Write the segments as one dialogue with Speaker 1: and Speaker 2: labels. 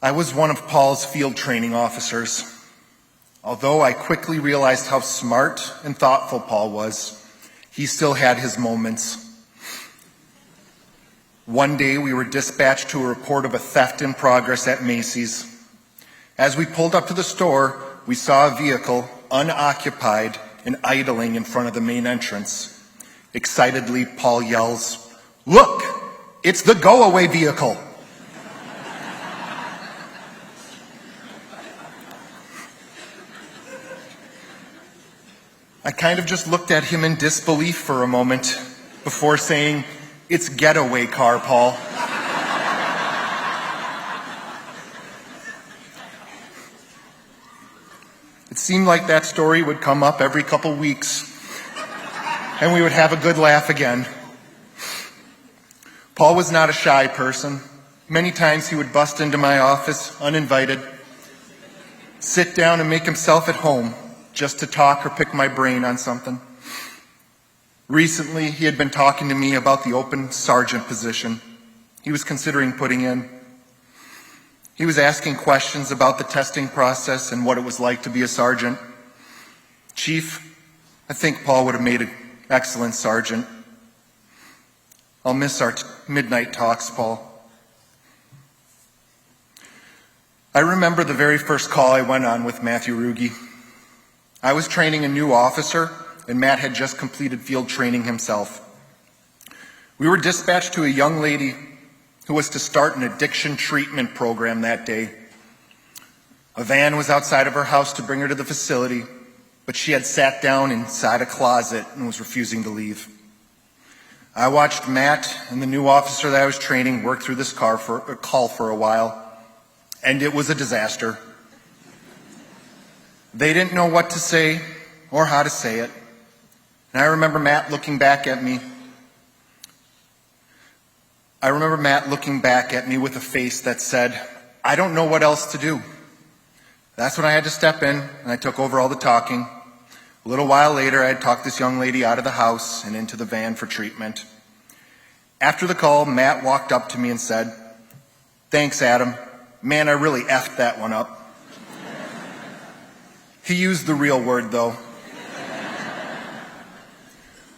Speaker 1: I was one of Paul's field training officers. Although I quickly realized how smart and thoughtful Paul was, he still had his moments. One day we were dispatched to a report of a theft in progress at Macy's. As we pulled up to the store, we saw a vehicle unoccupied and idling in front of the main entrance. Excitedly, Paul yells, "Look, it's the go-away vehicle!" I kind of just looked at him in disbelief for a moment before saying, "It's getaway car, Paul." It seemed like that story would come up every couple weeks, and we would have a good laugh again. Paul was not a shy person. Many times he would bust into my office uninvited, sit down and make himself at home just to talk or pick my brain on something. Recently, he had been talking to me about the open sergeant position he was considering putting in. He was asking questions about the testing process and what it was like to be a sergeant. "Chief, I think Paul would have made an excellent sergeant. I'll miss our midnight talks, Paul." I remember the very first call I went on with Matthew Ruge. I was training a new officer, and Matt had just completed field training himself. We were dispatched to a young lady who was to start an addiction treatment program that day. A van was outside of her house to bring her to the facility, but she had sat down inside a closet and was refusing to leave. I watched Matt and the new officer that I was training work through this call for a while, and it was a disaster. They didn't know what to say or how to say it. And I remember Matt looking back at me with a face that said, "I don't know what else to do." That's when I had to step in, and I took over all the talking. A little while later, I had talked this young lady out of the house and into the van for treatment. After the call, Matt walked up to me and said, "Thanks, Adam. Man, I really effed that one up." He used the real word, though.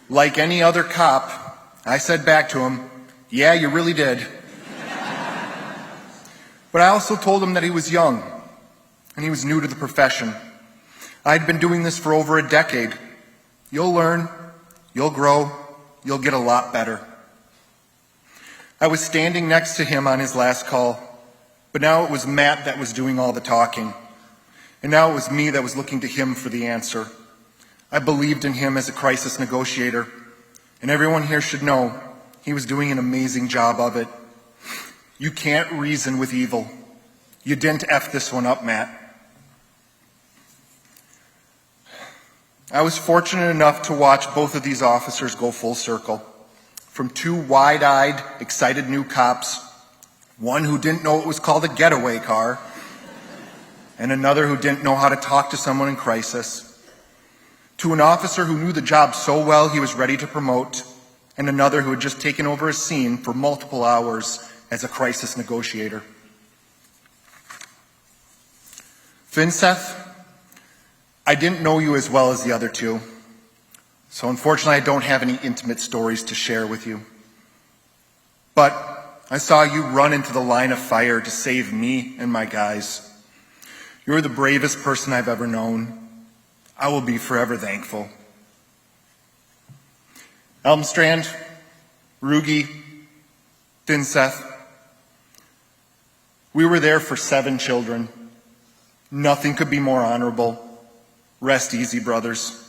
Speaker 1: Like any other cop, I said back to him, "Yeah, you really did." But I also told him that he was young, and he was new to the profession. I'd been doing this for over a decade. You'll learn, you'll grow, you'll get a lot better. I was standing next to him on his last call, but now it was Matt that was doing all the talking. And now it was me that was looking to him for the answer. I believed in him as a crisis negotiator, and everyone here should know he was doing an amazing job of it. You can't reason with evil. You didn't F this one up, Matt. I was fortunate enough to watch both of these officers go full circle. From two wide-eyed, excited new cops, one who didn't know it was called a getaway car, and another who didn't know how to talk to someone in crisis, to an officer who knew the job so well he was ready to promote, and another who had just taken over a scene for multiple hours as a crisis negotiator. Vinceth, I didn't know you as well as the other two, so unfortunately I don't have any intimate stories to share with you. But I saw you run into the line of fire to save me and my guys. You're the bravest person I've ever known. I will be forever thankful. Elmstrand, Ruge, Vinceth, we were there for 7 children. Nothing could be more honorable. Rest easy, brothers.